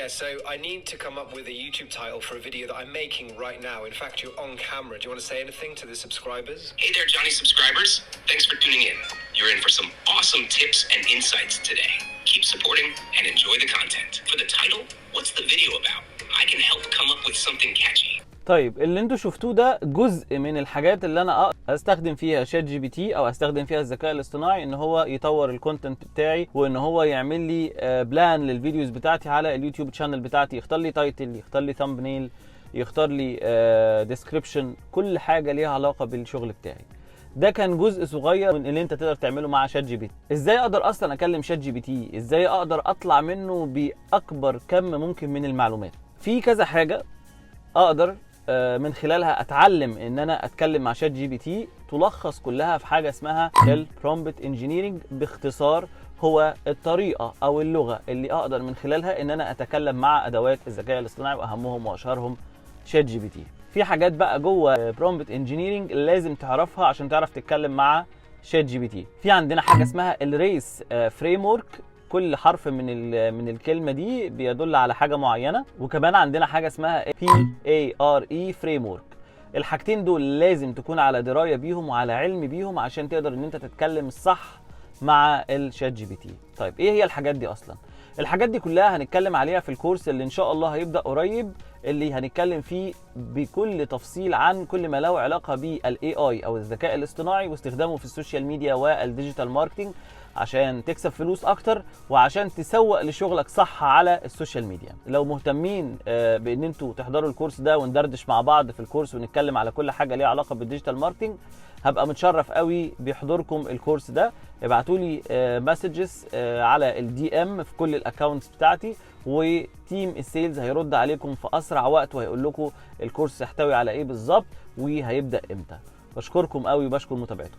Yeah, so I need to come up with a YouTube title for a video that I'm making right now. In fact, you're on camera. Do you want to say anything to the subscribers? Hey there, Johnny subscribers. Thanks for tuning in. You're in for some awesome tips and insights today. Keep supporting and enjoy the content. For the title, what's the video about? I can help come up with something catchy. طيب اللي انتوا شفتوه ده جزء من الحاجات اللي انا استخدم فيها شات جي بي تي او استخدم فيها الذكاء الاصطناعي ان هو يطور الكونتنت بتاعي وان هو يعمل لي بلان للفيديوز بتاعتي على اليوتيوب شانل بتاعتي، يختار لي تايتل، يختار لي ثامبنيل، يختار لي ديسكريبشن، كل حاجه ليها علاقه بالشغل بتاعي. ده كان جزء صغير من اللي انت تقدر تعمله مع شات جي بي تي. ازاي اقدر اصلا اكلم شات جي بي تي؟ ازاي اقدر اطلع منه باكبر كم ممكن من المعلومات؟ في كذا حاجه اقدر من خلالها اتعلم ان انا اتكلم مع شات جي بي تي، تلخص كلها في حاجه اسمها البرومبت انجينيرنج. باختصار هو الطريقه او اللغه اللي اقدر من خلالها ان انا اتكلم مع ادوات الذكاء الاصطناعي، واهمهم واشهرهم شات جي بي تي. في حاجات بقى جوه برومبت انجينيرنج لازم تعرفها عشان تعرف تتكلم مع شات جي بي تي. في عندنا حاجه اسمها الريس فريم ورك، كل حرف من الكلمه دي بيدل على حاجه معينه. وكمان عندنا حاجه اسمها PARE فريم ورك. الحاجتين دول لازم تكون على درايه بيهم وعلى علم بيهم عشان تقدر ان انت تتكلم الصح مع الشات جي بي تي. طيب ايه هي الحاجات دي اصلا؟ الحاجات دي كلها هنتكلم عليها في الكورس اللي ان شاء الله هيبدا قريب، اللي هنتكلم فيه بكل تفصيل عن كل ما له علاقه بالاي اي او الذكاء الاصطناعي واستخدامه في السوشيال ميديا والديجيتال ماركتنج عشان تكسب فلوس اكتر وعشان تسوق لشغلك صح على السوشيال ميديا. لو مهتمين بان انتوا تحضروا الكورس ده وندردش مع بعض في الكورس ونتكلم على كل حاجه ليها علاقه بالديجيتال ماركتنج، هبقى متشرف قوي بحضوركم الكورس ده. ابعتوا لي مسجز على الدي ام في كل الاكونتس بتاعتي، وتيم السيلز هيرد عليكم في اسرع وقت وهيقول لكم الكورس يحتوي على ايه بالظبط وهيبدا امتى. بشكركم قوي وبشكر متابعتكم.